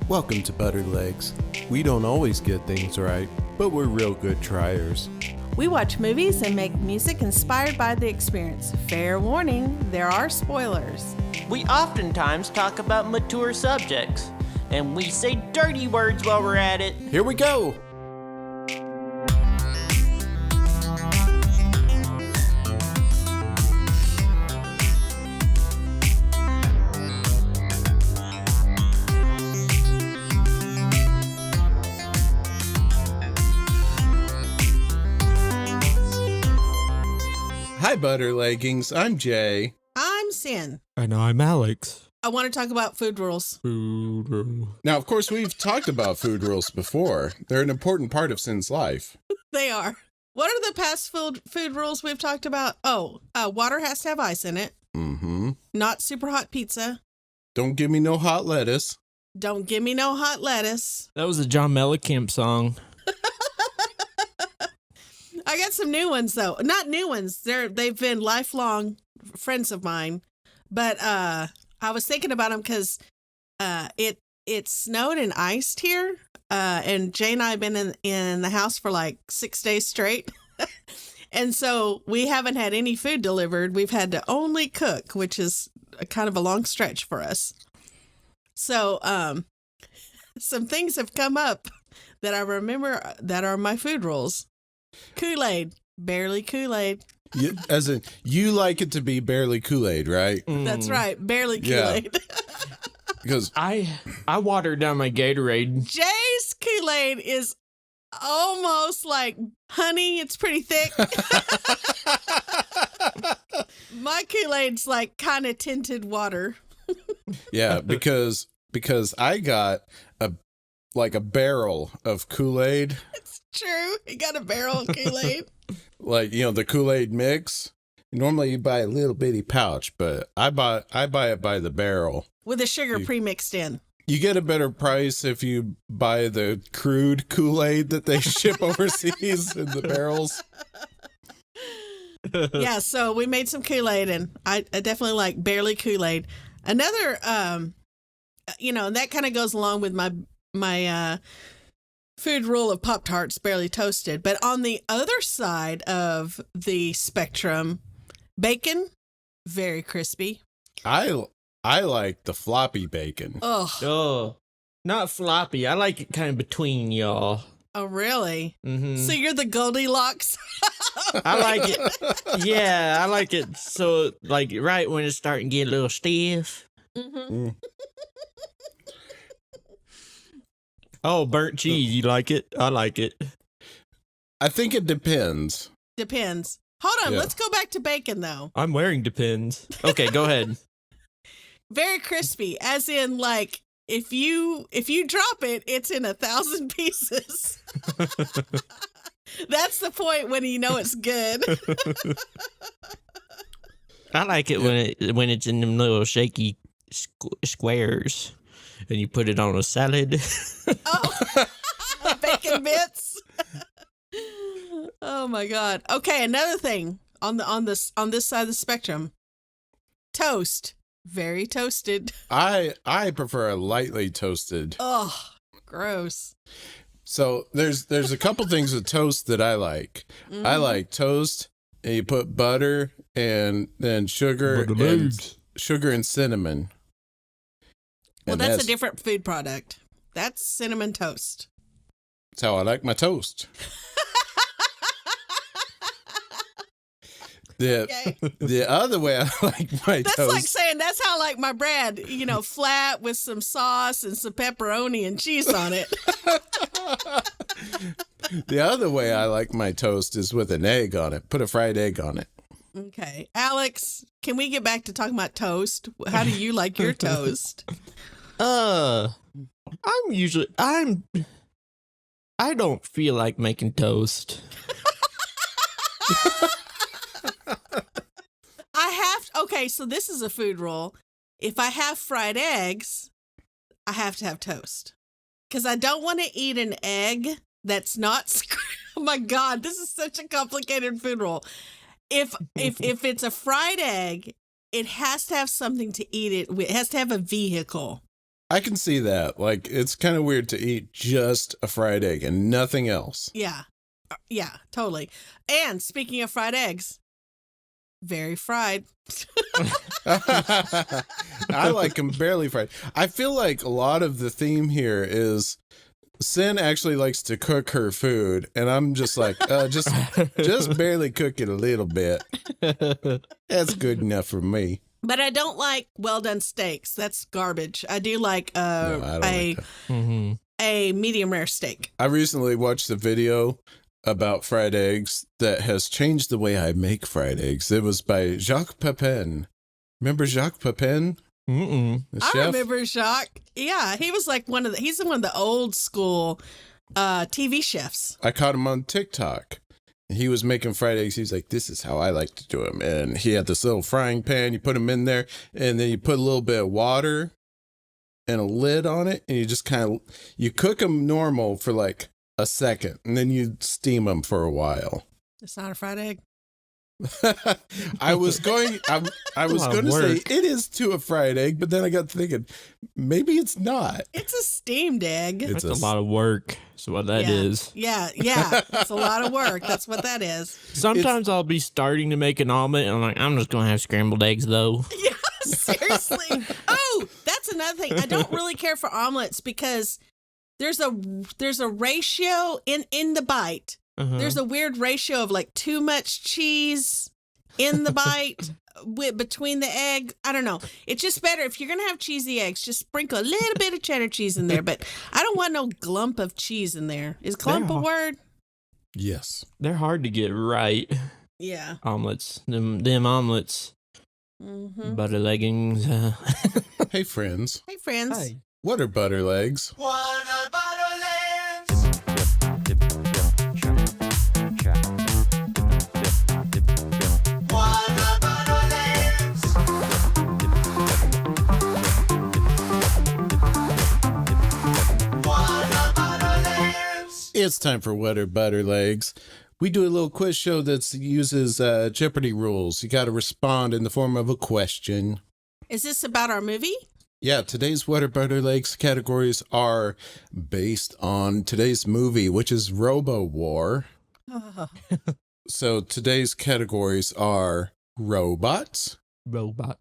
Welcome to Butter Legs. We don't always get things right, but we're real good triers. We watch movies and make music inspired by the experience. Fair warning, there are spoilers. We oftentimes talk about mature subjects, and we say dirty words while we're at it. Here we go! Hi, Butter Leggings. I'm Jay. I'm Sin. And I'm Alex. I want to talk about food rules. Food rule. Now, of course, we've talked about food rules before. They're an important part of Sin's life. They are. What are the past food rules we've talked about? Water has to have ice in it. Mm-hmm. Not super hot pizza. Don't give me no hot lettuce. Don't give me no hot lettuce. That was a John Mellencamp song. I got some new ones, though. Not new ones. They've been lifelong friends of mine. But I was thinking about them because it snowed and iced here. And Jay and I have been in the house for like 6 days straight. And so we haven't had any food delivered. We've had to only cook, which is kind of a long stretch for us. So some things have come up that I remember that are my food rules. Kool-Aid, barely Kool-Aid. As in, you like it to be barely Kool-Aid, right? That's right, barely Kool-Aid. Yeah. Because I watered down my Gatorade. Jay's Kool-Aid is almost like honey. It's pretty thick. My Kool-Aid's like kind of tinted water. yeah, because I got a barrel of Kool-Aid. It's true. You got a barrel of Kool-Aid. Like, the Kool-Aid mix. Normally you buy a little bitty pouch, but I buy it by the barrel. With the sugar pre-mixed in. You get a better price if you buy the crude Kool-Aid that they ship overseas in the barrels. Yeah, so we made some Kool-Aid, and I definitely like barely Kool-Aid. Another, and that kind of goes along with my food rule of Pop-Tarts, barely toasted. But on the other side of the spectrum, bacon, very crispy. I like the floppy bacon. Oh, not floppy. I like it kind of between y'all. Oh, really? Mm-hmm. So you're the Goldilocks? I like it. Yeah, I like it. So, like, right when it's starting to get a little stiff. Mm-hmm. Oh, burnt cheese. You like it? I like it. I think it depends. Depends. Hold on. Yeah. Let's go back to bacon, though. I'm wearing Depends. Okay, go ahead. Very crispy, as in, like, if you drop it, it's in 1,000 pieces. That's the point when you know it's good. I like it when it's in them little shaky squares, and you put it on a salad. Oh, bacon bits. Oh my God. Okay, another thing on this side of the spectrum. Toast. Very toasted. I prefer a lightly toasted. Oh, gross. So there's a couple things with toast that I like. Mm-hmm. I like toast, and you put butter and then sugar and cinnamon. Well, And that's a different food product. That's cinnamon toast. That's how I like my toast. The other way I like my That's toast. like saying that's how I like my bread, flat with some sauce and some pepperoni and cheese on it. The other way I like my toast is with an egg on it. Put a fried egg on it. Okay. Alex, can we get back to talking about toast? How do you like your toast? I don't feel like making toast. Okay, so this is a food rule. If I have fried eggs, I have to have toast. Because I don't want to eat an egg that's not oh my God, this is such a complicated food rule. If it's a fried egg, it has to have something to eat it with. It has to have a vehicle. I can see that. Like, it's kind of weird to eat just a fried egg and nothing else. Yeah. Yeah, totally. And speaking of fried eggs, very fried. I like them barely fried. I feel like a lot of the theme here is Sin actually likes to cook her food, and I'm just like, just barely cook it a little bit. That's good enough for me. But I don't like well done steaks. That's garbage. I do like No, I don't like that. a medium rare steak. I recently watched a video about fried eggs that has changed the way I make fried eggs. It was by Jacques Pepin. Remember Jacques Pepin? Mm-mm. The I chef? remember Jacques. Yeah, he was like he's one of the old school TV chefs. I caught him on TikTok. He was making fried eggs. He's like, this is how I like to do them. And he had this little frying pan. You put them in there, and then you put a little bit of water and a lid on it. And you just you cook them normal for like a second. And then you steam them for a while. It's not a fried egg. I was going to say it is to a fried egg, but then I got thinking, maybe it's not. It's a steamed egg. It's That's a lot of work. So what that is. Yeah. It's a lot of work. That's what that is. Sometimes I'll be starting to make an omelet, and I'm like, I'm just going to have scrambled eggs, though. Yeah, seriously. Oh, that's another thing. I don't really care for omelets because there's a ratio in the bite. There's a weird ratio of like too much cheese in the bite between the egg. I don't know. It's just better if you're going to have cheesy eggs, just sprinkle a little bit of cheddar cheese in there. But I don't want no glump of cheese in there. Is glump a word? Yes. They're hard to get right. Yeah. Omelets. Them omelets. Mm-hmm. Butter leggings. Hey, friends. Hey, friends. Hey. What are butter legs? It's time for What Are Butter Legs. We do a little quiz show that uses Jeopardy rules. You got to respond in the form of a question. Is this about our movie? Yeah, today's What Are Butter Legs categories are based on today's movie, which is Robowar. So today's categories are robots, Robot.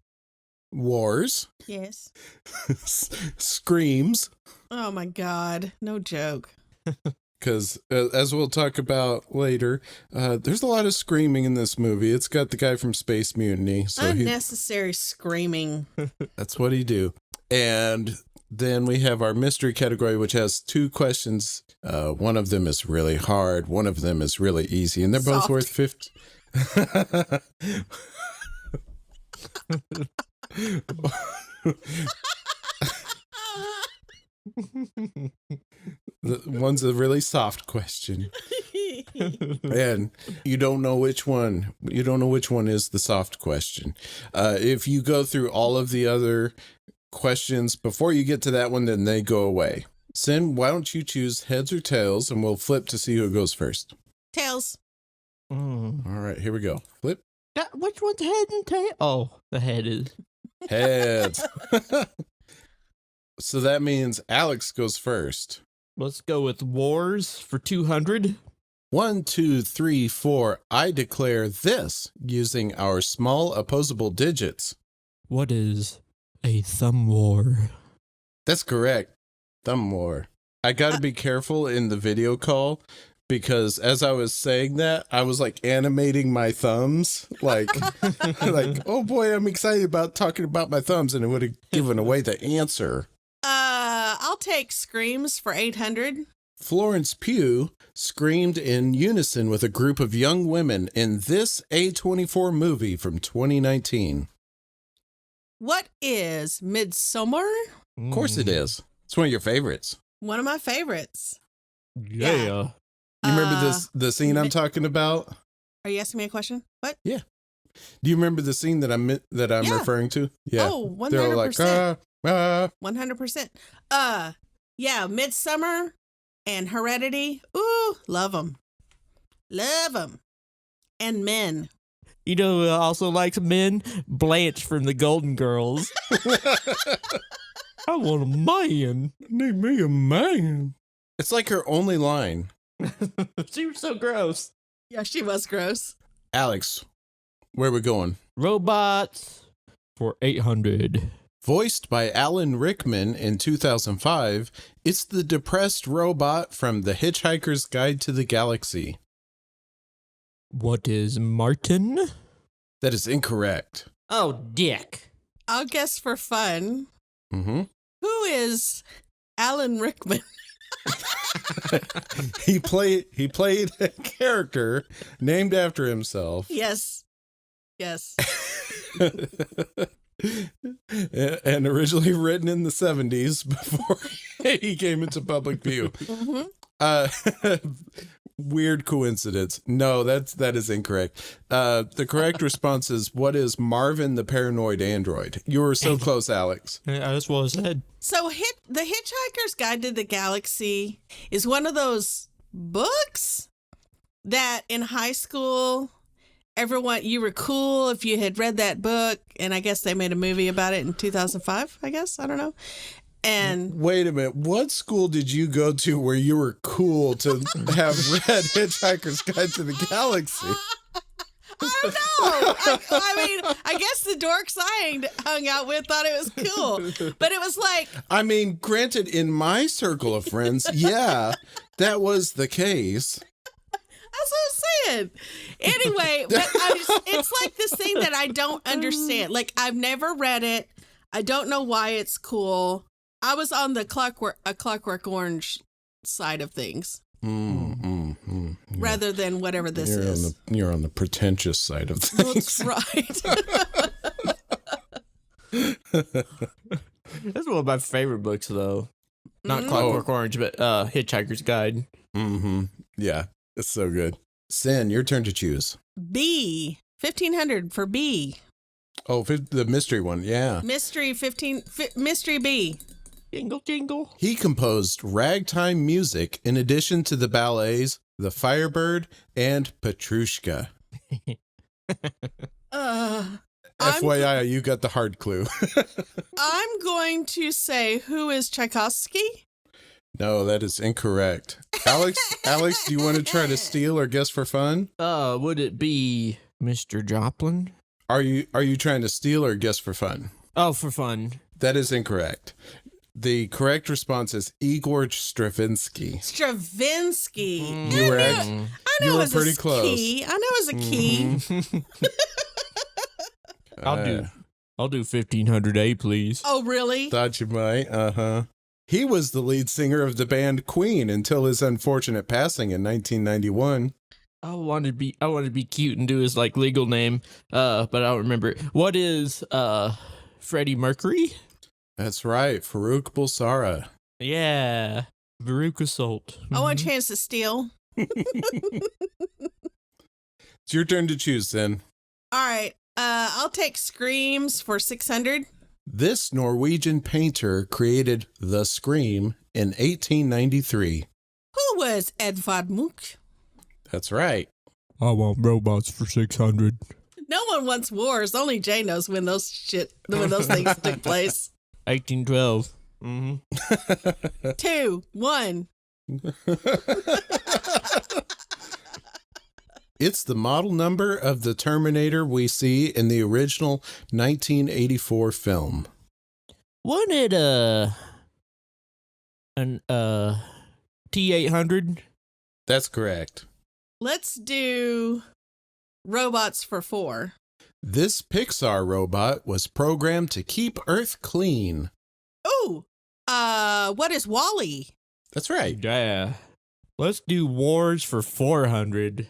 wars, Yes. screams, Oh my God. No joke. because as we'll talk about later, there's a lot of screaming in this movie. It's got the guy from Space Mutiny. So Unnecessary screaming. that's what he do. And then we have our mystery category, which has two questions. One of them is really hard. One of them is really easy. And they're both Soft. worth 50. One's a really soft question. And you don't know which one. You don't know which one is the soft question. If you go through all of the other questions before you get to that one, then they go away. Sin, why don't you choose heads or tails, and we'll flip to see who goes first. Tails. Mm. All right, here we go. Flip. Which one's head and tail? Oh, the head is. Heads. So that means Alex goes first. Let's go with wars for 200. 1, 2, 3, 4. I declare this using our small opposable digits. What is a thumb war? That's correct. Thumb war. I got to be careful in the video call because as I was saying that, I was like animating my thumbs. Like, oh boy, I'm excited about talking about my thumbs, and it would have given away the answer. I'll take screams for 800. Florence Pugh screamed in unison with a group of young women in this A24 movie from 2019. What is Midsummer? Of course it is. It's one of your favorites. One of my favorites. Yeah. You remember the scene I'm talking about? Are you asking me a question? What? Do you remember the scene that I'm Yeah. referring to? Yeah. Oh, 100%. They're all like, 100%. Yeah, Midsummer and Heredity. Ooh, love them. Love them. And Men. You know who also likes men? Blanche from the Golden Girls. I want a man. Need me a man. It's like her only line. She was so gross. Yeah, she was gross. Alex, where we going? Robots for 800. Voiced by Alan Rickman in 2005, it's the depressed robot from The Hitchhiker's Guide to the Galaxy. What is Martin? That is incorrect. Oh, dick. I'll guess for fun. Mm-hmm. Who is Alan Rickman? He played a character named after himself. Yes. Yes. And originally written in the 70s before he came into public view. Mm-hmm. Weird coincidence. No, that is incorrect. The correct response is, what is Marvin the Paranoid Android? You were so close, Alex. That's what I said. So The Hitchhiker's Guide to the Galaxy is one of those books that in high school, everyone, you were cool if you had read that book. And I guess they made a movie about it in 2005, I guess. I don't know. And wait a minute. What school did you go to where you were cool to have read Hitchhiker's Guide to the Galaxy? I don't know. I mean, I guess the dorks I hung out with thought it was cool. But it was like... I mean, granted, in my circle of friends, yeah, that was the case. That's what I'm saying. Anyway, but it's like this thing that I don't understand. Like, I've never read it. I don't know why it's cool. I was on the Clockwork Orange side of things. Rather than whatever this is. You're on the pretentious side of things. That's right. That's one of my favorite books, though. Not Clockwork Orange, but Hitchhiker's Guide. Mm-hmm. Yeah, it's so good. Sin, your turn to choose. B. 1500 for B. Oh, the mystery one, yeah. Mystery B. Jingle, jingle. He composed ragtime music in addition to the ballets The Firebird and Petrushka. FYI, you got the hard clue. I'm going to say, who is Tchaikovsky? No, that is incorrect. Alex, do you want to try to steal or guess for fun? Would it be Mr. Joplin? Are you trying to steal or guess for fun? Oh, for fun. That is incorrect. The correct response is Igor Stravinsky. Stravinsky. You were pretty close. Key. I know it was a key. I'll do 1500A, please. Oh, really? Thought you might. Uh-huh. He was the lead singer of the band Queen until his unfortunate passing in 1991. I wanted to be cute and do his like legal name, but I don't remember. What is Freddie Mercury? That's right, Farouk Bulsara. Yeah, Veruca Salt. I want a chance to steal. It's your turn to choose, then. All right. I'll take Screams for 600. This Norwegian painter created The Scream in 1893. Who was Edvard Munch? That's right. I want robots for 600. No one wants wars. Only Jay knows when those things took place. 1812. Mm-hmm. 2, 1. It's the model number of the Terminator we see in the original 1984 film. Wasn't it an T-800? That's correct. Let's do robots for 4. This Pixar robot was programmed to keep Earth clean. Oh, what is Wall-E? That's right. Yeah. Let's do wars for 400.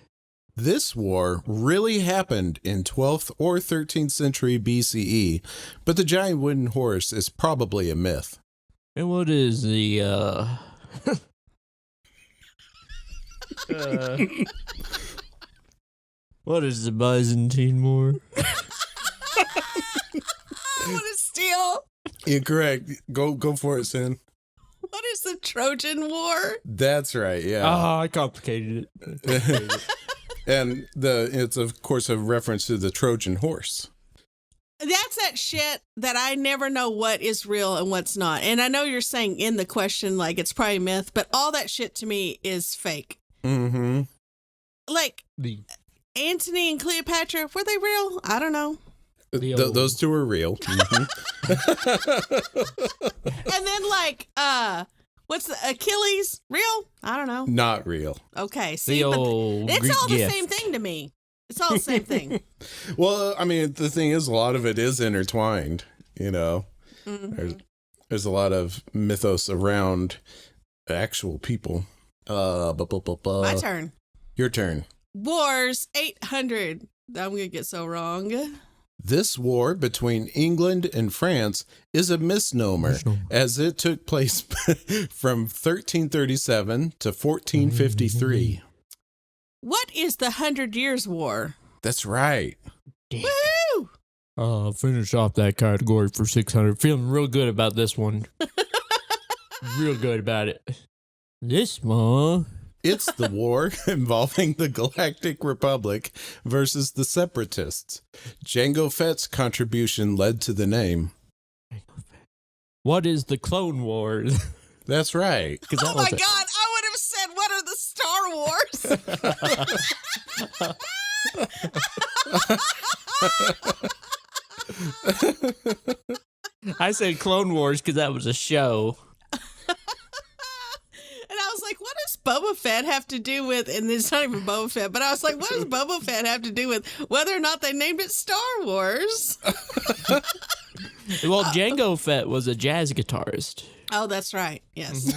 This war really happened in 12th or 13th century BCE, but the giant wooden horse is probably a myth. And what is the, what is the Byzantine War? I want to steal. Incorrect. Go for it, Sin. What is the Trojan War? That's right, yeah. Oh, I complicated it. And it's, of course, a reference to the Trojan horse. That's that shit that I never know what is real and what's not. And I know you're saying in the question, like, it's probably myth, but all that shit to me is fake. Mm-hmm. Like, Antony and Cleopatra, were they real? I don't know. Those two are real. Mm-hmm. And then, like, what's the Achilles? Real? I don't know. Not real. Okay. See, The but old it's Greek all the gift. same thing to me. It's all the same thing. Well, I mean, the thing is, a lot of it is intertwined, you know. Mm-hmm. There's a lot of mythos around actual people. My turn. Your turn. Wars 800. I'm going to get so wrong. This war between England and France is a misnomer, as it took place from 1337 to 1453. What is the 100 Years' War? That's right. Woo! Finish off that category for 600. Feeling real good about this one. Real good about it. This one. It's the war involving the Galactic Republic versus the Separatists. Jango Fett's contribution led to the name. What is the Clone Wars? That's right. Oh my God, I would have said, what are the Star Wars? I said Clone Wars because that was a show. And I was like, what does Boba Fett have to do with, and it's not even Boba Fett, but I was like, what does Boba Fett have to do with whether or not they named it Star Wars? Well, Jango Fett was a jazz guitarist. Oh, that's right. Yes.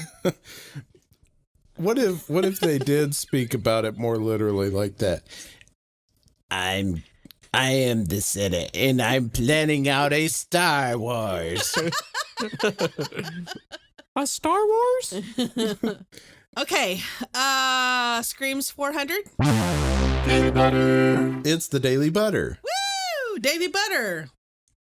What if they did speak about it more literally like that? I am the Senate, and I'm planning out a Star Wars. A Star Wars? Okay. Screams 400. Daily Butter. It's the Daily Butter. Woo! Daily Butter.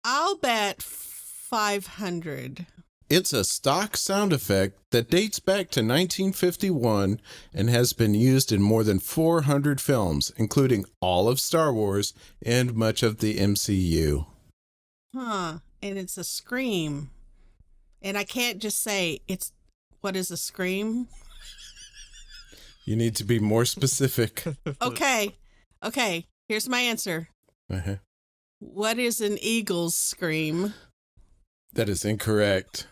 I'll bet 500. It's a stock sound effect that dates back to 1951 and has been used in more than 400 films, including all of Star Wars and much of the MCU. Huh. And it's a scream. And I can't just say what is a scream? You need to be more specific. Okay. Here's my answer. Uh-huh. What is an eagle's scream? That is incorrect.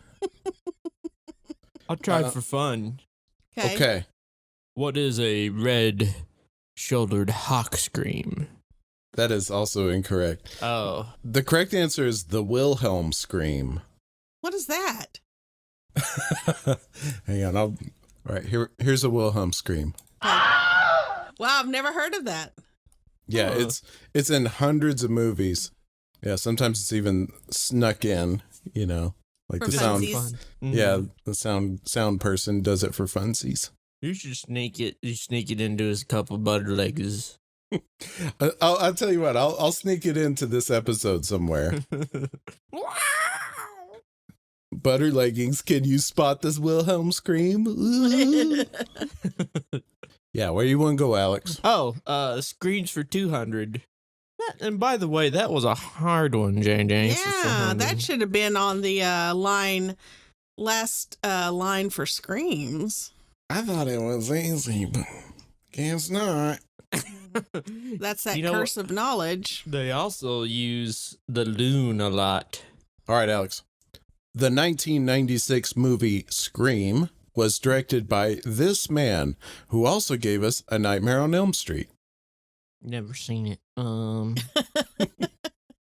I'll try for fun. Okay. What is a red-shouldered hawk scream? That is also incorrect. Oh. The correct answer is the Wilhelm scream. What is that? Hang on. All right, here's a Wilhelm scream. Wow, I've never heard of that. Yeah, it's in hundreds of movies. Yeah, sometimes it's even snuck in, you know, like For the sound. funsies. Yeah, the sound person does it for funsies. You should sneak it. You sneak it into his couple butter legs. I'll tell you what. I'll sneak it into this episode somewhere. Butter leggings. Can you spot this Wilhelm scream? Yeah, where you want to go, Alex? Screens for 200. And by the way, that was a hard one, JJ. Yeah, that should have been on the last line for screams. I thought it was easy, but guess not. That's that You know curse of knowledge. They also use the loon a lot. All right, Alex. The 1996 movie Scream was directed by this man, who also gave us A Nightmare on Elm Street. Never seen it.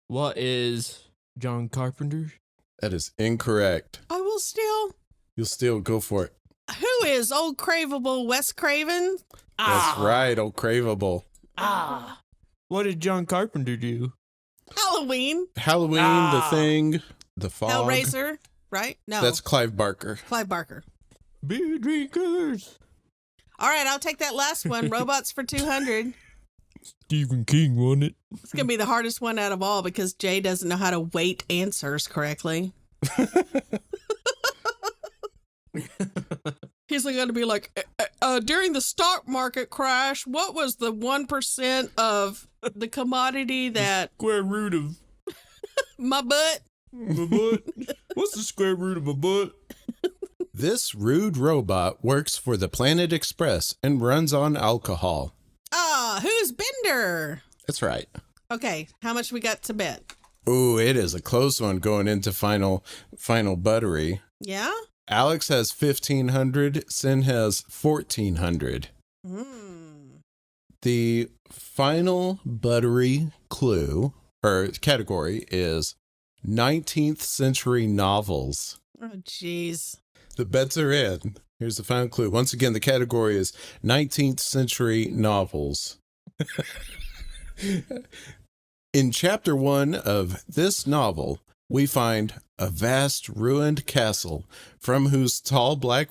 What is John Carpenter? That is incorrect. I will still. You'll still go for it. Who is old craveable Wes Craven? That's right, old craveable. What did John Carpenter do? Halloween. Halloween, The Thing, The Fog. Hellraiser, right? No. That's Clive Barker. Clive Barker. Beer drinkers. All right, I'll take that last one. Robots for 200. Stephen King won it. It's going to be the hardest one out of all because Jay doesn't know how to weight answers correctly. He's going to be like, during the stock market crash, what was the 1% of the commodity that... Square root of My butt. My butt. What's the square root of my butt? This rude robot works for the Planet Express and runs on alcohol. Ah, who's Bender? That's right. Okay, how much we got to bet? Ooh, it is a close one going into final buttery. Yeah? Alex has 1,500. Sin has 1,400. The final buttery clue or category is 19th century novels. Oh, jeez. The bets are in. Here's the final clue. Once again, the category is 19th century novels. In chapter 1 of this novel, we find a vast ruined castle from whose tall black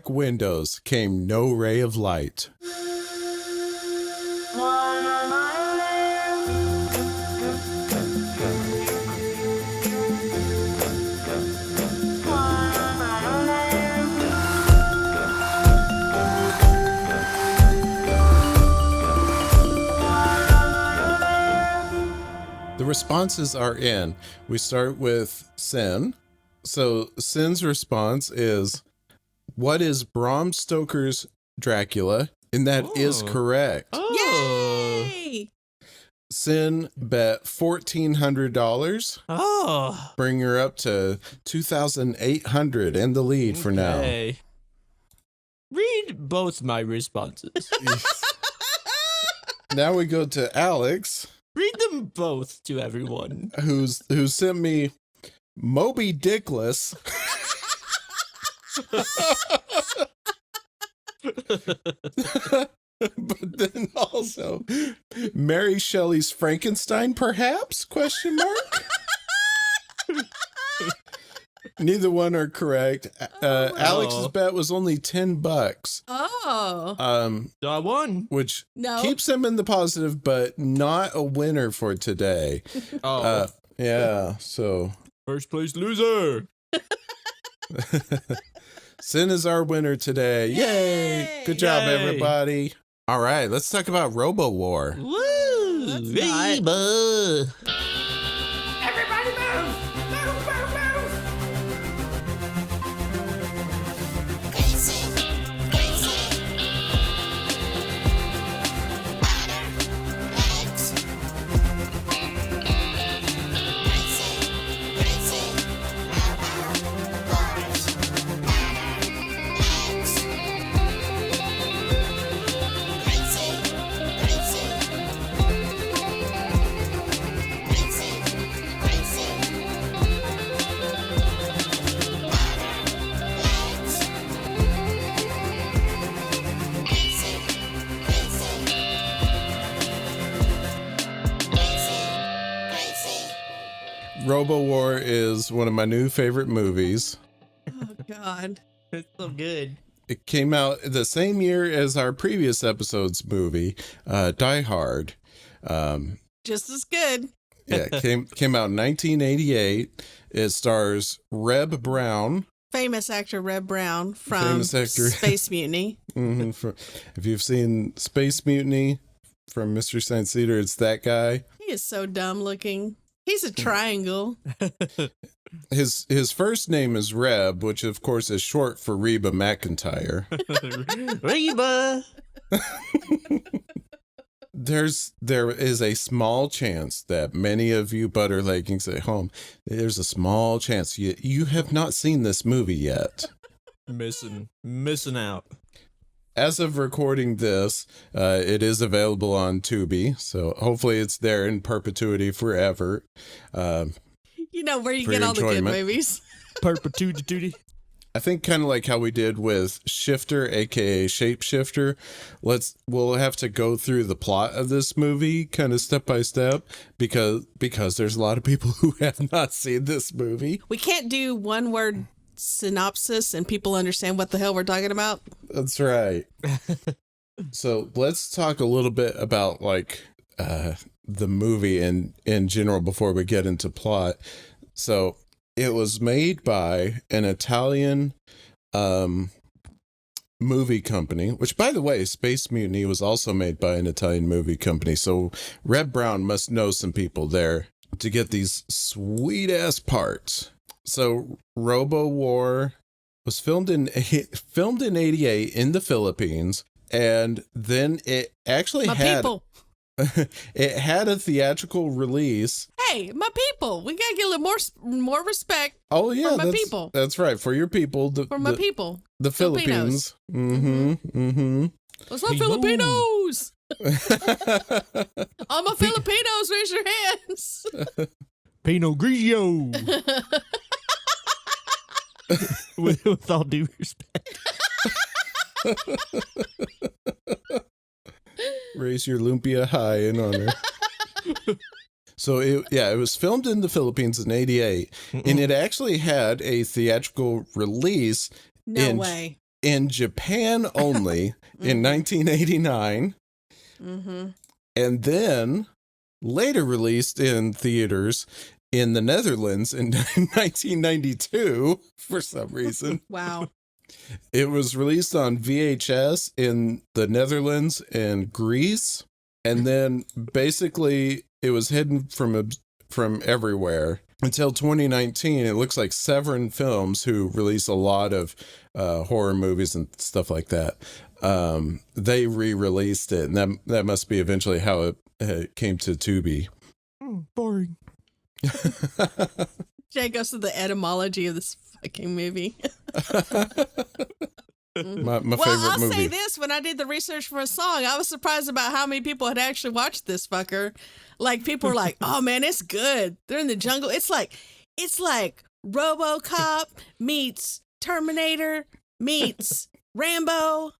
windows came no ray of light. The responses are in. We start with Sin. So Sin's response is, what is Bram Stoker's Dracula? And that is correct. Yay! Sin bet $1,400. Oh. Bring her up to 2,800 in the lead for now. Okay. Read both my responses. Now we go to Alex. Read them both to everyone. Who sent me Moby Dickless. But then also Mary Shelley's Frankenstein, perhaps? Question mark. Neither one are correct. Alex's bet was only $10. Oh. So I won. Which No. keeps him in the positive, but not a winner for today. Oh. Yeah, so First place loser. Sin is our winner today. Yay! Good job, Yay. everybody. All right, let's talk about Robowar. Woo! That's not- Reba. Everybody move! Move, move, move! Robowar is one of my new favorite movies. Oh, God. It's so good. It came out the same year as our previous episode's movie, Die Hard. Just as good. Yeah, it came out in 1988. It stars Reb Brown. Famous actor Reb Brown from Famous actor. Space Mutiny. If you've seen Space Mutiny from Mystery Science Theater, it's that guy. He is so dumb looking. He's a triangle. His first name is Reb, which of course is short for Reba McEntire. Reba. There is a small chance that many of you butter leggings at home, there's a small chance you have not seen this movie yet. Missing out. As of recording this, it is available on Tubi, so hopefully it's there in perpetuity forever. You know where you For get your all the good enjoyment. movies. Perpetuity. I think kind of like how we did with Shifter, aka Shapeshifter. We'll have to go through the plot of this movie kind of step by step because there's a lot of people who have not seen this movie. We can't do one word synopsis and people understand what the hell we're talking about. That's right. So let's talk a little bit about like the movie in general before we get into plot. So it was made by an Italian movie company, which, by the way, Space Mutiny was also made by an Italian movie company. So Reb Brown must know some people there to get these sweet ass parts. So Robowar was filmed in 88 in the Philippines, and then it actually People. it had a theatrical release. Hey, my people. We gotta get a little more respect. Oh yeah, for my people. That's right. For your people. My people. The Philippines. What's up, Filipinos? All my Filipinos, raise your hands. Pinot Grigio. with all due respect. Raise your lumpia high in honor. So it was filmed in the Philippines in 88, and it actually had a theatrical release in Japan only in 1989, and then later released in theaters in the Netherlands in 1992 for some reason. Wow. It was released on VHS in the Netherlands and Greece, and then basically it was hidden from everywhere until 2019. It looks like Severin Films, who release a lot of horror movies and stuff like that, they re-released it, and that must be eventually how it came to Tubi. Boring. Jay goes to the etymology of this fucking movie. my favorite I'll movie. say this: when I did the research for a song, I was surprised about how many people had actually watched this fucker. Like, people were like, "Oh man, it's good. They're in the jungle." It's like RoboCop meets Terminator meets Rambo.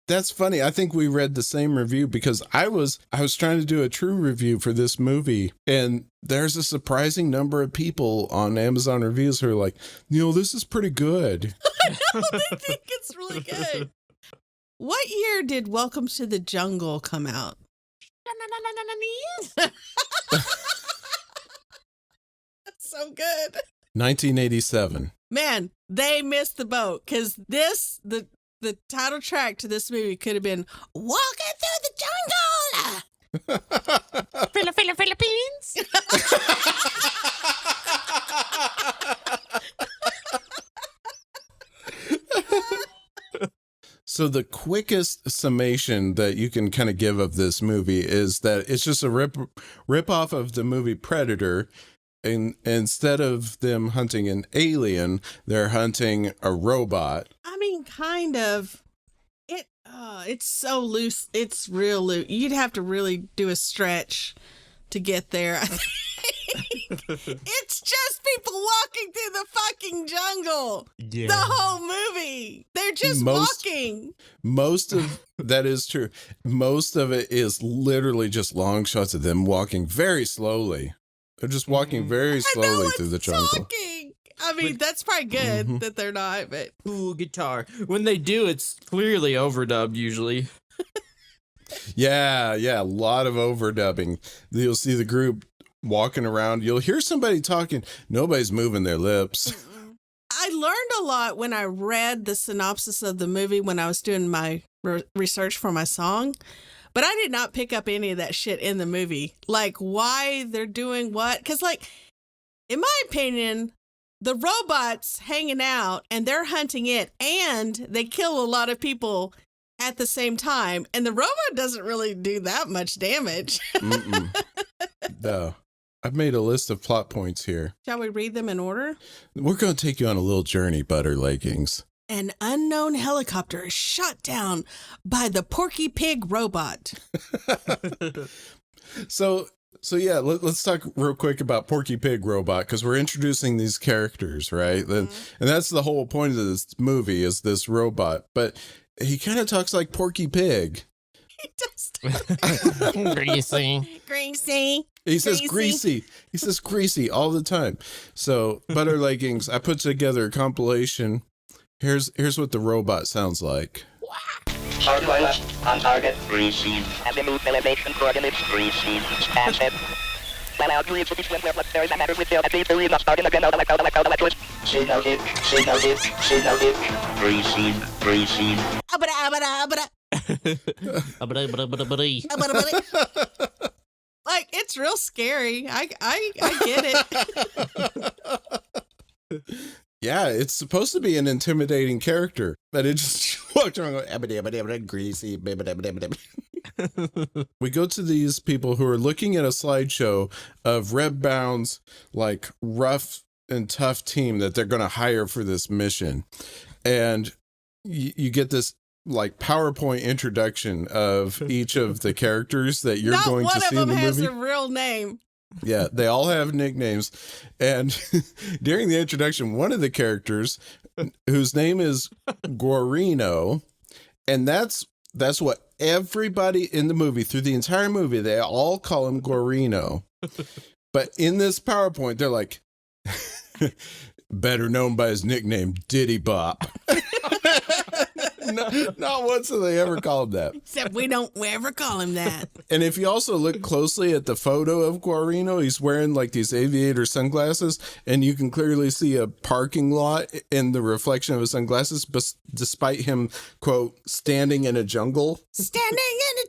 That's funny. I think we read the same review, because I was trying to do a true review for this movie, and there's a surprising number of people on Amazon reviews who are like, this is pretty good. I know, they think it's really good. What year did Welcome to the Jungle come out? That's so good. 1987. Man, they missed the boat, because the title track to this movie could have been "Walking Through the Jungle." Philippines. So the quickest summation that you can kind of give of this movie is that it's just a rip off of the movie Predator. And instead of them hunting an alien, they're hunting a robot. I mean, kind of. It's so loose. It's real loose. You'd have to really do a stretch to get there. I think. It's just people walking through the fucking jungle. Yeah. The whole movie. They're just walking. Most of that is true. Most of it is literally just long shots of them walking very slowly. They're just walking very slowly through the jungle. Talking. I mean, that's probably good that they're not, but... Cool guitar. When they do, it's clearly overdubbed usually. Yeah, a lot of overdubbing. You'll see the group walking around. You'll hear somebody talking. Nobody's moving their lips. I learned a lot when I read the synopsis of the movie when I was doing my research for my song. But I did not pick up any of that shit in the movie. Like, why they're doing what? Because, like, in my opinion, the robot's hanging out and they're hunting it, and they kill a lot of people at the same time. And the robot doesn't really do that much damage. No. I've made a list of plot points here. Shall we read them in order? We're going to take you on a little journey, Butter Leggings. An unknown helicopter is shot down by the Porky Pig robot. So yeah, let's talk real quick about Porky Pig robot, because we're introducing these characters, right? And that's the whole point of this movie, is this robot. But he kind of talks like Porky Pig. He does. Greasy. He says greasy. He says greasy all the time. So, Butter Leggings, I put together a compilation. Here's what the robot sounds like. Hardwire on target. Greasy. Azimuth elevation coordinates. Greasy. Asset. Racing. Like, it's real scary. I get it. Yeah, it's supposed to be an intimidating character, but it just walked around going, greasy. We go to these people who are looking at a slideshow of Reb Brown's like rough and tough team that they're going to hire for this mission. And you get this like PowerPoint introduction of each of the characters that you're Not going to see in the movie. one of them has a real name. Yeah, they all have nicknames. And during the introduction, one of the characters, whose name is Guarino, and that's what everybody in the movie, through the entire movie, they all call him Guarino. But in this PowerPoint, they're like, better known by his nickname, Diddy Bop. Not once have they ever called that. Except we don't ever call him that. And if you also look closely at the photo of Guarino, he's wearing like these aviator sunglasses, and you can clearly see a parking lot in the reflection of his sunglasses, but despite him, quote, standing in a jungle. Standing in the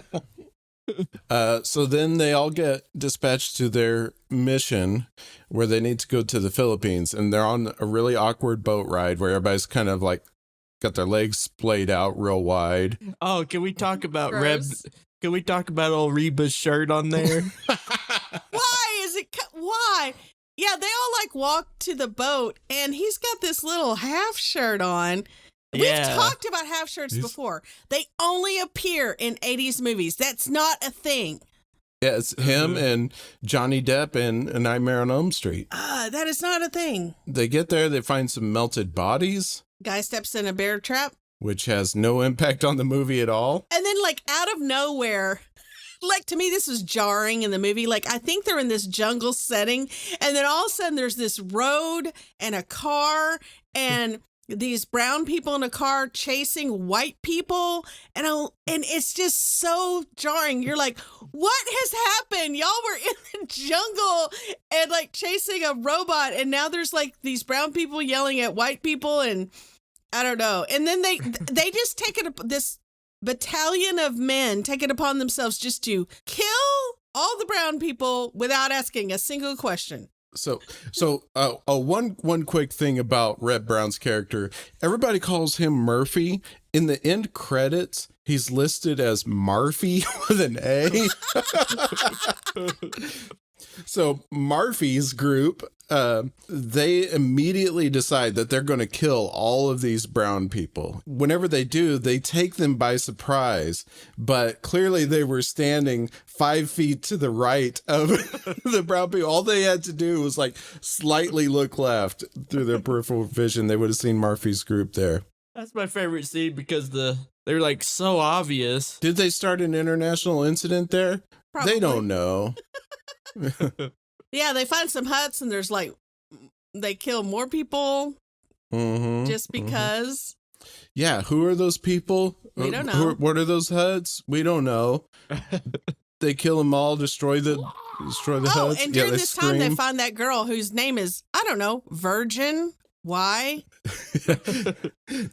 jungle! So then they all get dispatched to their mission where they need to go to the Philippines, and they're on a really awkward boat ride where everybody's kind of like got their legs splayed out real wide. Oh, can we talk about Gross. Can we talk about old Reba's shirt on there? Why is it? Why? Yeah, they all like walk to the boat, and he's got this little half shirt on. Yeah. We've talked about half shirts before. They only appear in 80s movies. That's not a thing. Yeah, it's him and Johnny Depp in A Nightmare on Elm Street. That is not a thing. They get there, they find some melted bodies, Guy steps in a bear trap. which has no impact on the movie at all. And then, like, out of nowhere, like, to me, this was jarring in the movie. Like, I think they're in this jungle setting, and then all of a sudden there's this road and a car and these brown people in a car chasing white people. And it's just so jarring. You're like, what has happened? Y'all were in the jungle and like chasing a robot. And now there's like these brown people yelling at white people. And I don't know. And then they just take it, this battalion of men take it upon themselves just to kill all the brown people without asking a single question. So one quick thing about Reb Brown's character. Everybody calls him Marphy. In the end credits, he's listed as Marphy with an A. So Marphy's group, they immediately decide that they're going to kill all of these brown people. Whenever they do, they take them by surprise. But clearly they were standing 5 feet to the right of the brown people. All they had to do was like slightly look left through their peripheral vision. They would have seen Marphy's group there. That's my favorite scene because they're like so obvious. Did they start an international incident there? Probably. They don't know. Yeah, they find some huts and there's like, they kill more people just because. Yeah, who are those people? We don't know. What are those huts? We don't know. They kill them all, destroy the huts. And during they this time, they scream. find that girl whose name is, I don't know, Virgin. Why?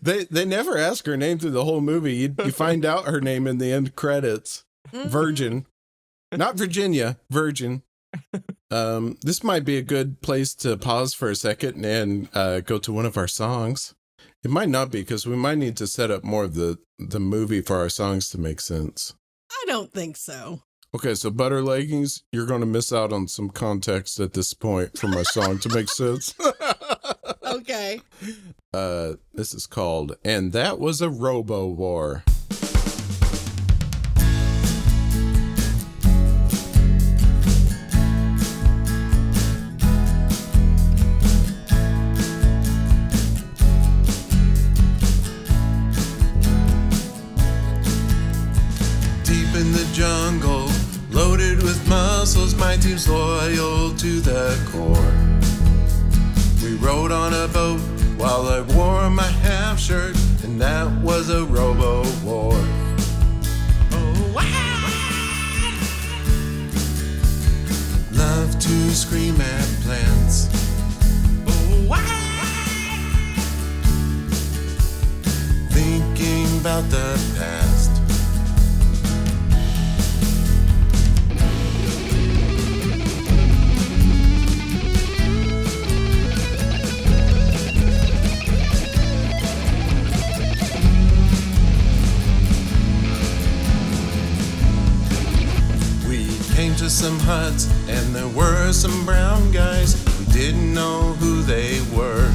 They never ask her name through the whole movie. You find out her name in the end credits. Virgin. Not Virginia, Virgin. This might be a good place to pause for a second and go to one of our songs. It might not be, because we might need to set up more of the movie for our songs to make sense. I don't think so. Okay, so Butter Leggings, you're going to miss out on some context at this point for my song to make sense. Okay. This is called And That Was a Robowar. In the jungle, loaded with muscles, my team's loyal to the core. We rode on a boat while I wore my half shirt, and that was a Robowar. Oh, wow. about the past. Came to some huts and there were some brown guys. We didn't know who they were.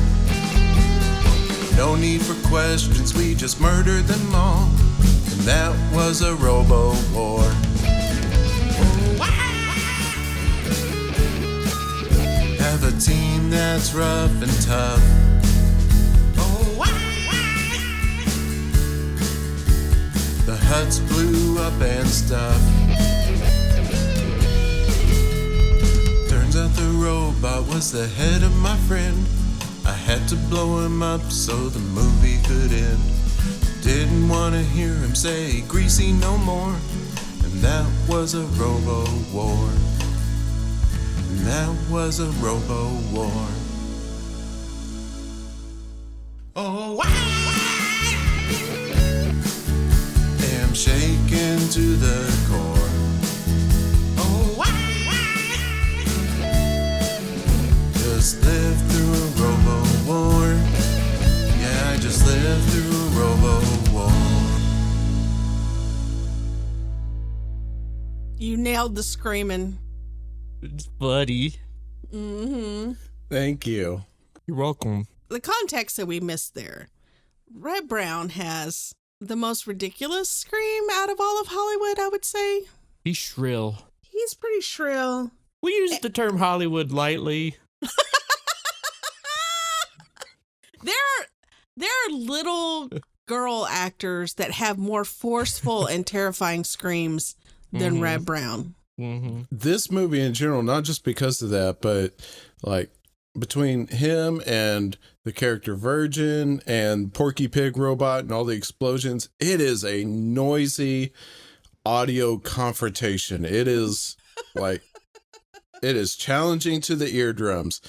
No need for questions, we just murdered them all. And that was a Robowar. Have a team that's rough and tough. The huts blew up and stuff. Turns out the robot was the head of my friend. I had to blow him up so the movie could end. Didn't want to hear him say greasy no more. And that was a Robowar. And that was a Robowar. Oh, am shaken to the core. Just lived through a Robowar. Yeah, I just lived through a Robowar. You nailed the screaming. It's buddy. Mm-hmm. Thank you. You're welcome. The context that we missed there. Reb Brown has the most ridiculous scream out of all of Hollywood, I would say. He's shrill. He's pretty shrill. We use the term Hollywood lightly. There are little girl actors that have more forceful and terrifying screams than Reb Brown. Mm-hmm. This movie in general, not just because of that, but like between him and the character Virgin and Porky Pig Robot and all the explosions, it is a noisy audio confrontation. It is like, it is challenging to the eardrums.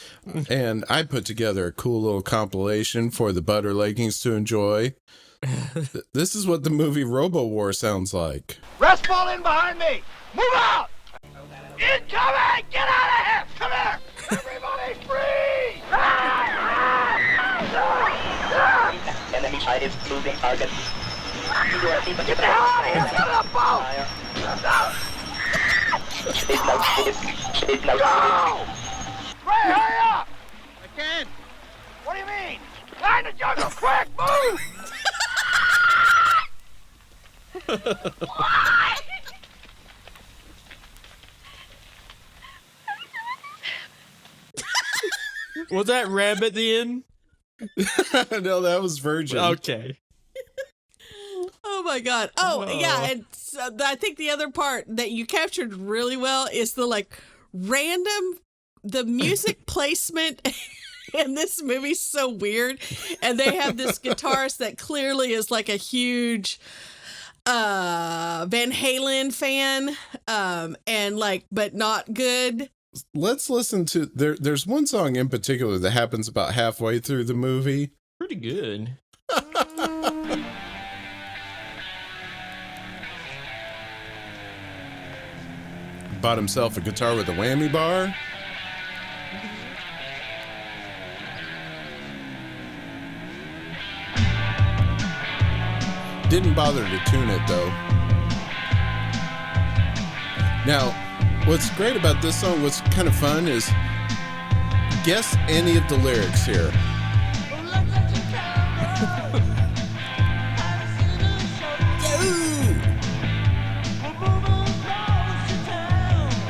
And I put together a cool little compilation for the butter leggings to enjoy. This is what the movie Robowar sounds like. Rest fall in behind me. Move out. Incoming. Get out of here. Come here. Everybody's free. Enemy sighted. Moving target. Get the hell out of here. Get on the boat. Go! Ray, hurry up! I can't. What do you mean? Find the jungle, quick, move! Was that Reb at the end? No, that was Virgin. Okay. Oh my God. Oh, yeah. And so I think the other part that you captured really well is the like random, the music placement in this movie's so weird. And they have this guitarist that clearly is like a huge Van Halen fan, and like, but not good. Let's listen to, there's one song in particular that happens about halfway through the movie. Pretty good. Bought himself a guitar with a whammy bar. Didn't bother to tune it though. Now, what's great about this song, what's kind of fun is guess any of the lyrics here.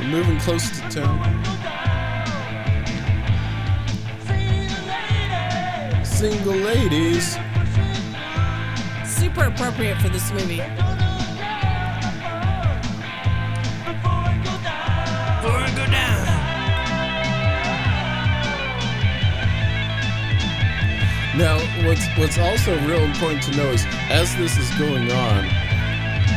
Moving close to town. Single ladies. Super appropriate for this movie. Before I go down. Now, what's also real important to know is as this is going on,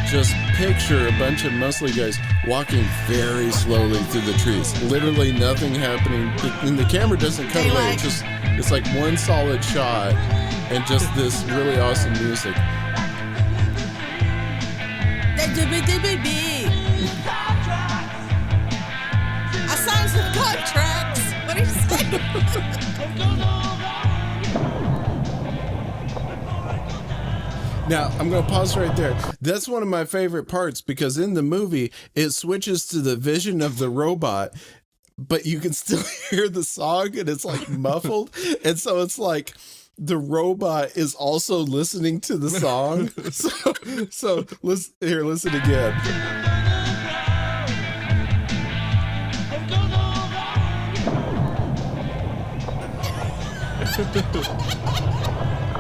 just picture a bunch of muscly guys walking very slowly through the trees. Literally nothing happening. And the camera doesn't cut away. It's like one solid shot and just this really awesome music. I signed some contracts. What are you saying? Now, I'm going to pause right there. That's one of my favorite parts because in the movie, it switches to the vision of the robot, but you can still hear the song and it's like muffled. And so it's like the robot is also listening to the song. So listen again.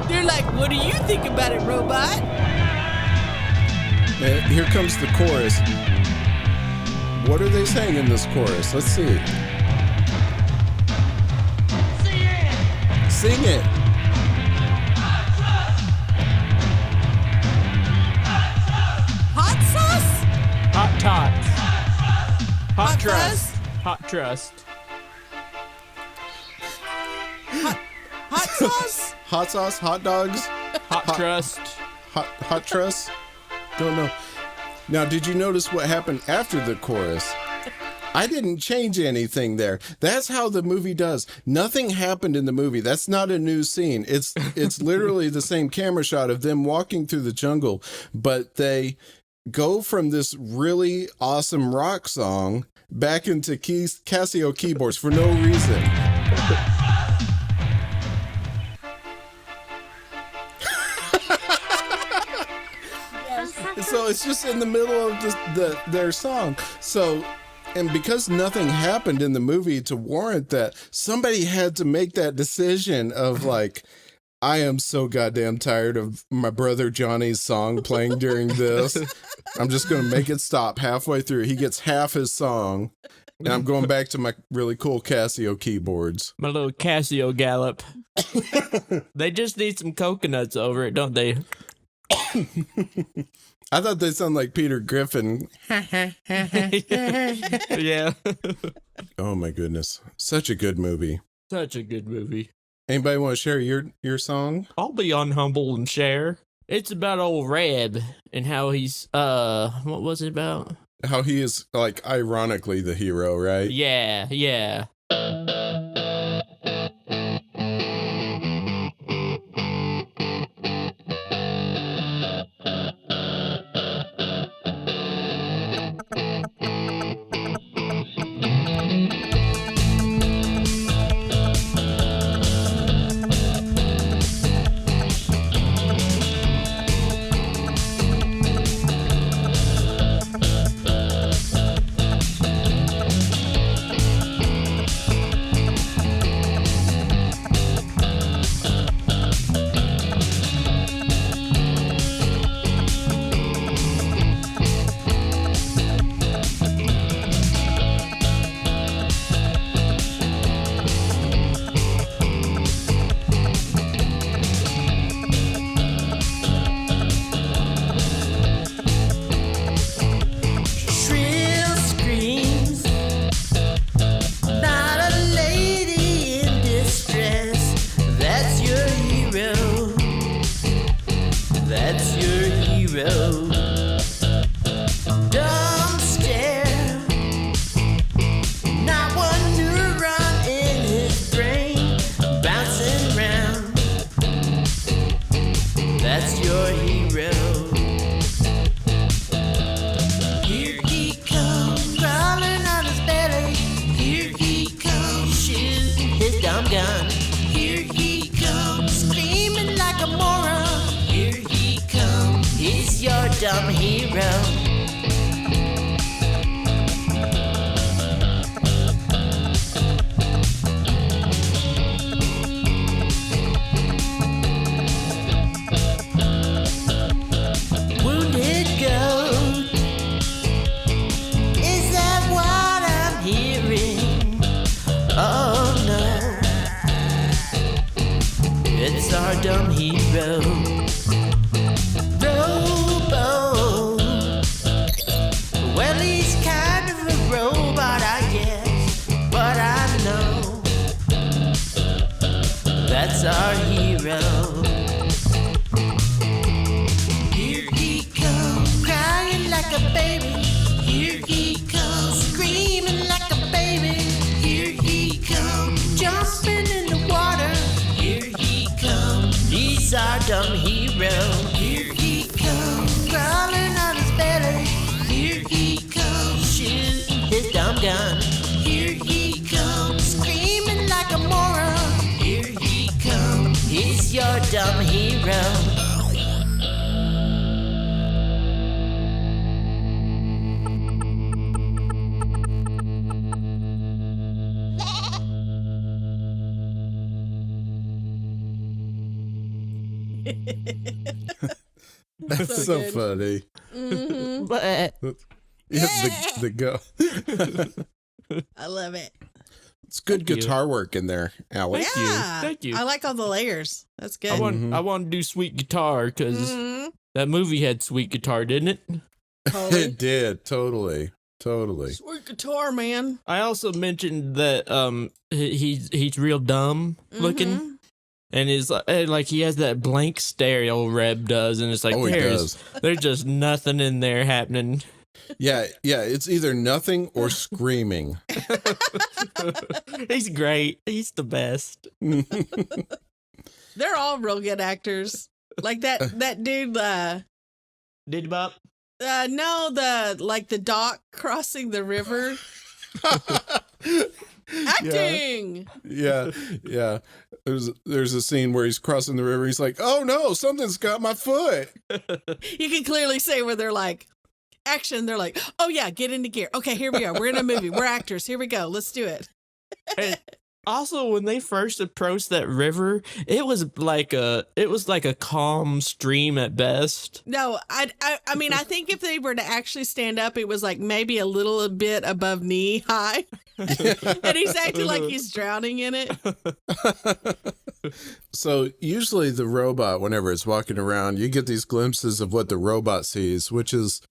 They're like, what do you think about it, robot? And here comes the chorus. What are they saying in this chorus? Let's see. Sing it. Hot sauce? Hot tots. Hot Hot trust. fuzz? Hot trust. Hot sauce? Hot sauce, hot dogs, Hot trust. hot truss. Don't know. Now, did you notice what happened after the chorus? I didn't change anything there. That's how the movie does. Nothing happened in the movie. That's not a new scene. It's literally the same camera shot of them walking through the jungle, but they go from this really awesome rock song back into Casio keyboards for no reason. So it's just in the middle of their song. So, and because nothing happened in the movie to warrant that, somebody had to make that decision of like, I am so goddamn tired of my brother Johnny's song playing during this. I'm just going to make it stop halfway through. He gets half his song. And I'm going back to my really cool Casio keyboards. My little Casio gallop. They just need some coconuts over it, don't they? I thought they sound like Peter Griffin. Yeah. Oh my goodness. Such a good movie. Such a good movie. Anybody want to share your song? I'll be on Humble and share. It's about old Reb and how he's, what was it about? How he is, like, ironically the hero, right? Yeah, yeah. Dumb hero. Wounded goat. Is that what I'm hearing? Oh no. It's our dumb hero. Well, he's kind of a robot, I guess, but I know that's our hero. Here he comes, crying like baby. Here he comes, screaming like a baby. Here he comes, jumping in the water. Here he comes, he's our dumb hero. Here he comes, crawling on his belly. Here he comes, shooting his dumb gun. Here he comes, screaming like a moron. Here he comes, he's your dumb hero. That's So so funny. But Yeah, the go. I love it. It's good Thank you. guitar work in there, Alex. Yeah. Thank you. I like all the layers. That's good. I want to do sweet guitar because Mhm. that movie had sweet guitar, didn't it? Totally. It did. Totally. Sweet guitar, man. I also mentioned that he's real dumb looking, Mhm. and is like he has that blank stare old Reb does, and it's like Oh, he does. there's just nothing in there happening. Yeah. It's either nothing or screaming. He's great. He's the best. They're all real good actors. Like that dude, Diddy Bop. no, the dock crossing the river. Acting. Yeah. There's a scene where he's crossing the river. He's like, "Oh no, something's got my foot." You can clearly say where they're like, action. They're like, oh yeah, get into gear. Okay, here we are. We're in a movie. We're actors. Here we go. Let's do it. And also, when they first approached that river, it was like a calm stream at best. No, I mean, I think if they were to actually stand up, it was like maybe a little bit above knee high. And he's acting like he's drowning in it. So usually the robot, whenever it's walking around, you get these glimpses of what the robot sees, which is,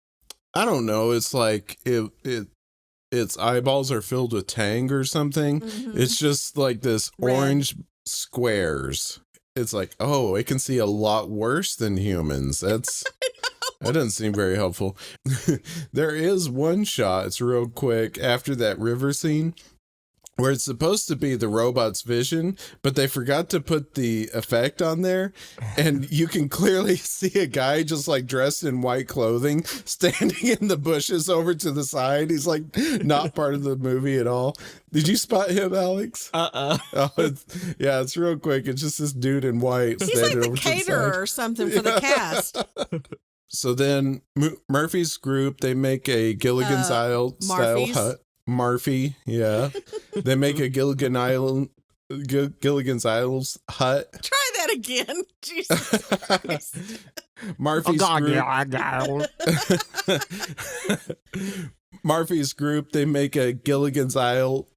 I don't know, it's like its eyeballs are filled with tang or something. It's just like this Red. orange squares. It's like, oh, it can see a lot worse than humans. That doesn't seem very helpful. There is one shot, it's real quick, after that river scene, where it's supposed to be the robot's vision, but they forgot to put the effect on there. And you can clearly see a guy just like dressed in white clothing standing in the bushes over to the side. He's like not part of the movie at all. Did you spot him, Alex? Oh, it's real quick. It's just this dude in white. He's like the caterer or something for the cast. So then Murphy's group, they make a Gilligan's Isle style Marphy's. hut. Marphy, yeah. They make a Gilligan's Isles hut. Try that again. Jesus Christ. Marphy's group. Marphy's group, they make a Gilligan's Isle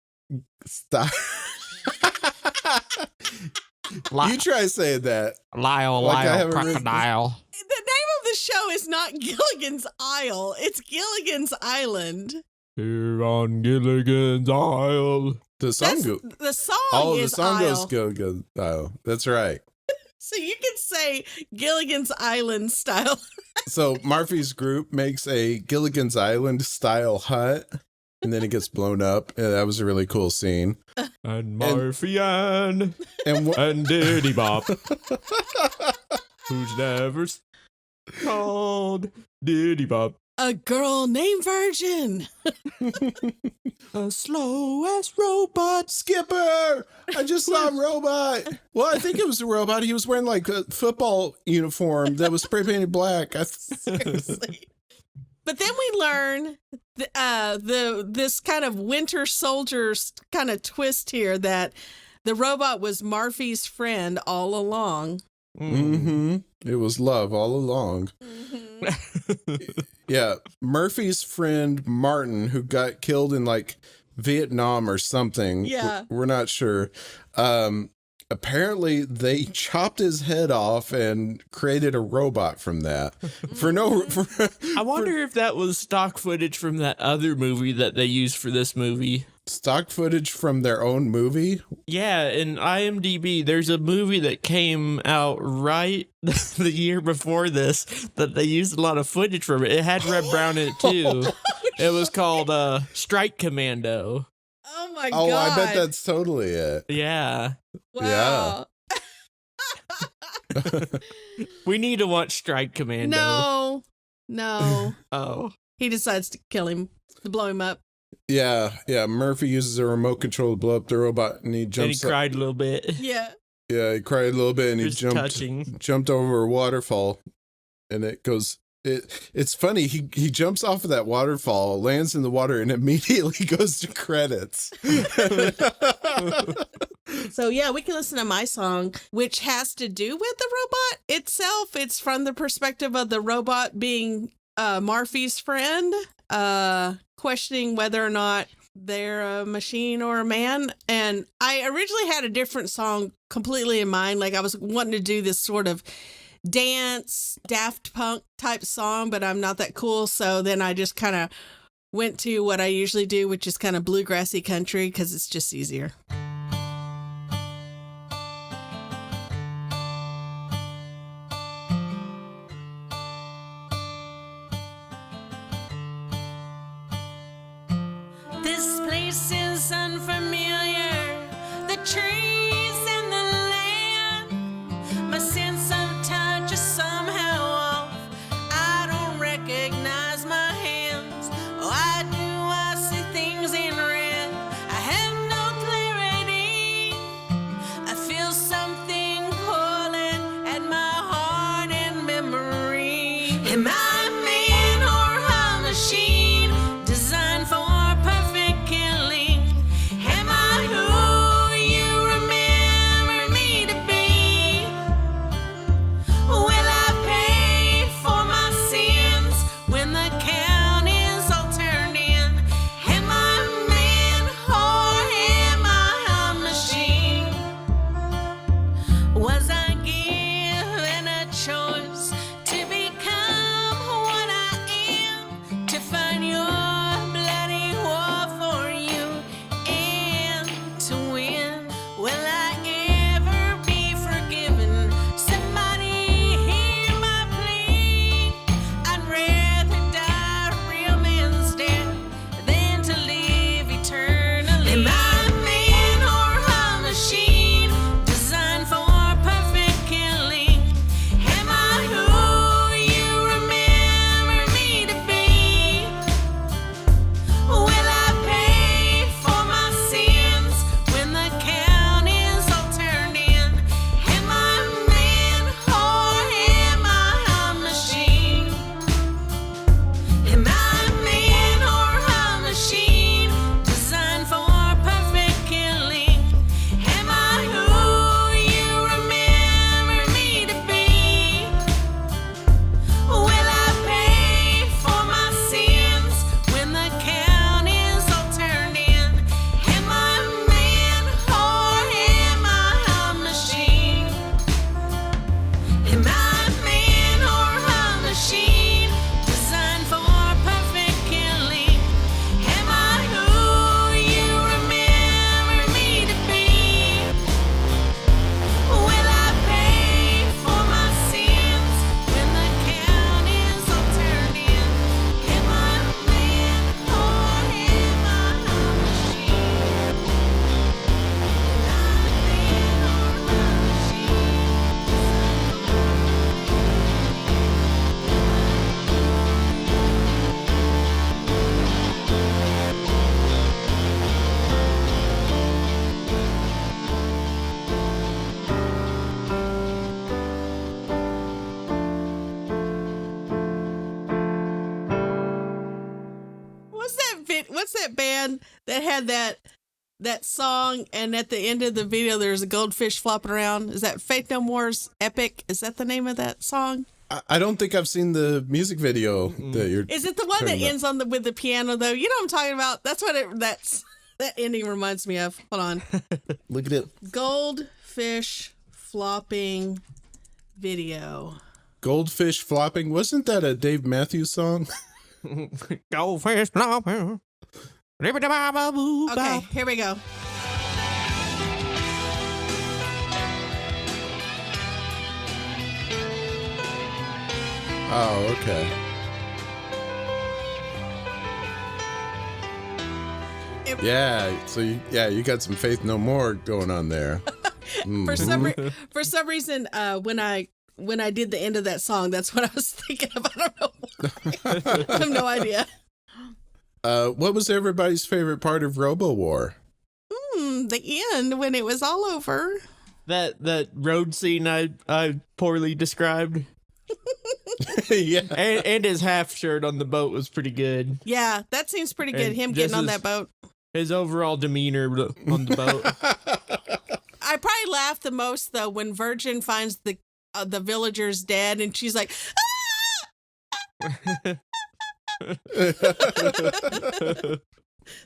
style. You try saying that. Lyle, Like I haven't written- crocodile. The name of the show is not Gilligan's Isle. It's Gilligan's Island. Here on Gilligan's Isle. The song The song is Isle. goes Gilligan's Isle. That's right. So you can say Gilligan's Island style. So Marphy's group makes a Gilligan's Island style hut, and then it gets blown up. And that was a really cool scene. And Marphy and And Diddy Bop. Who's never called Diddy Bop. A girl named Virgin. A slow ass robot. Skipper! I just saw a robot. Well, I think it was a robot. He was wearing like a football uniform that was spray painted black. Seriously. But then we learn this kind of Winter Soldier kind of twist here that the robot was Marphy's friend all along. Mm-hmm. It was love all along. Yeah. Murphy's friend Martin, who got killed in like Vietnam or something. Yeah. We're not sure. Apparently they chopped his head off and created a robot from that. I wonder if that was stock footage from that other movie that they used for this movie. Stock footage from their own movie? Yeah, in IMDb, there's a movie that came out right the year before this that they used a lot of footage from it. It had Reb Brown in it too. It was called Strike Commando. Oh my Oh, god. I bet that's totally it. Yeah. Wow. We need to watch Strike Commando. No. Oh. He decides to kill him, to blow him up. Yeah. Murphy uses a remote control to blow up the robot, and he And jumps he cried a little bit. Yeah. Yeah, he cried a little bit, and It he was touching. jumped over a waterfall, and it goes. It's funny. He jumps off of that waterfall, lands in the water, and immediately goes to credits. So yeah, we can listen to my song, which has to do with the robot itself. It's from the perspective of the robot being Marphy's friend, questioning whether or not they're a machine or a man. And I originally had a different song completely in mind. Like I was wanting to do this sort of dance, Daft Punk type song, but I'm not that cool. So then I just kind of went to what I usually do, which is kind of bluegrassy country, because it's just easier. This place is unfamiliar. The trees and the land. My sense of touch is somehow off. I don't recognize my hands. Why do I see things in red? I have no clarity. I feel something pulling at my heart and memory. Am I a man or a machine designed for perfect killing? Am I who you remember me to be? Will I pay for my sins when the count is all turned in? Am I a man or am I a machine? Was I given a choice to become what I am? To find your bloody war for you and to win? Will I ever be forgiven? Somebody hear my plea. I'd rather die a real man's death than to live eternally. Am I a man or a machine designed for perfect killing? Am I who you remember me to be? Will I pay for my sins when the count is all turned in? Am I a man or am I a machine? Am I a man or a machine designed for perfect killing? Am I who you remember me to be? Will I pay for my sins when the count is all turned in? Am I a man or am I a machine? Am I a man or a machine designed for perfect killing? Am I who you remember me to be? Will I pay for my sins when the count is all turned in? Am I a man or am I a machine? Am I a man or a machine? What's that band that had that song, and at the end of the video there's a goldfish flopping around? Is that Faith No More's Epic? Is that the name of that song? I don't think I've seen the music video that you're. Is it the one that talking about. ends on with the piano though? You know what I'm talking about? That's what that ending reminds me of. Hold on. Look at it. Goldfish flopping video. Goldfish flopping. Wasn't that a Dave Matthews song? Goldfish flopping. Okay, here we go. Oh, okay. Yeah, so you got some Faith No More going on there. For some reason, when I did the end of that song, that's what I was thinking of. I don't know why. I have no idea. What was everybody's favorite part of Robowar? The end when it was all over. That road scene I poorly described. Yeah. And his half shirt on the boat was pretty good. Yeah, that seems pretty good. And Him just getting on his- that boat. His overall demeanor on the boat. I probably laughed the most though when Virgin finds the villagers dead, and she's like,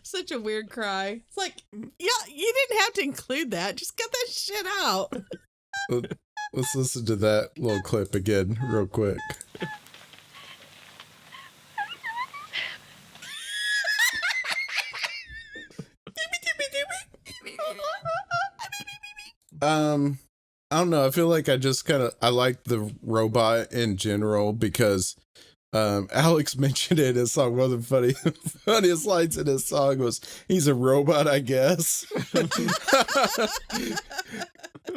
such a weird cry. It's like, yeah, you didn't have to include that. Just get that shit out. Let's listen to that little clip again real quick. I don't know. I feel like I like the robot in general because Alex mentioned it in his song. One of the funniest lines in his song was, "He's a robot, I guess."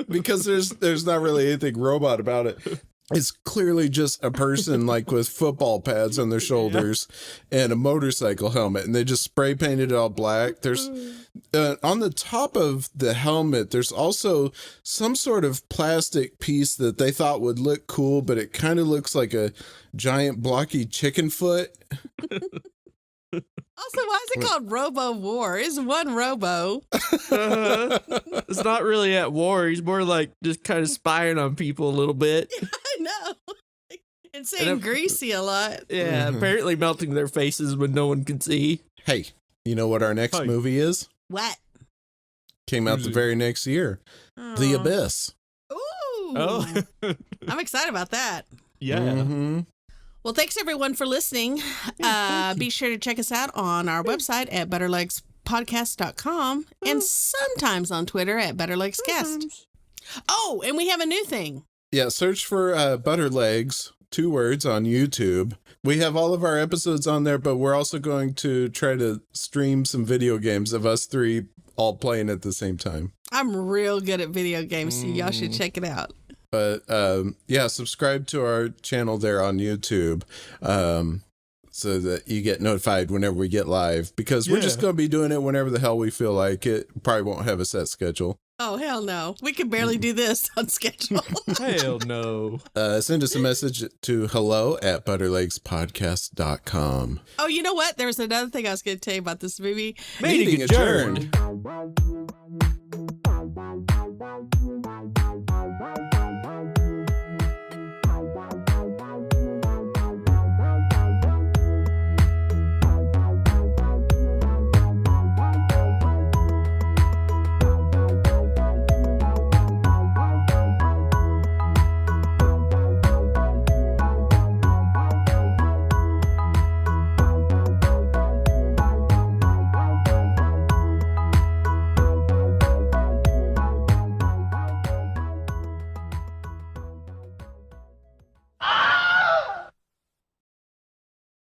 Because there's not really anything robot about it. It's clearly just a person like with football pads on their shoulders and a motorcycle helmet, and they just spray painted it all black. There's on the top of the helmet, there's also some sort of plastic piece that they thought would look cool, but it kind of looks like a giant blocky chicken foot. Also, why is it called Robowar? It's one Robo. It's not really at war. He's more like just kind of spying on people a little bit. I know. And saying greasy a lot. Yeah, apparently melting their faces when no one can see. Hey, you know what our next movie is? What? Came out the very next year. The Abyss. Ooh. Oh. I'm excited about that. Yeah. Mm-hmm. Well, thanks everyone for listening. Be sure to check us out on our website at betterlegspodcast.com and sometimes on Twitter at betterlegscast. Oh, and we have a new thing. Yeah, search for Butterlegs, 2 words, on YouTube. We have all of our episodes on there, but we're also going to try to stream some video games of us 3 all playing at the same time. I'm real good at video games, so y'all should check it out. But yeah, subscribe to our channel there on YouTube so that you get notified whenever we get live, because we're just going to be doing it whenever the hell we feel like it. Probably won't have a set schedule. Oh, hell no. We can barely do this on schedule. Hell no. Send us a message to hello@butterlegspodcast.com. Oh, you know what? There was another thing I was going to tell you about this movie. Meeting adjourned.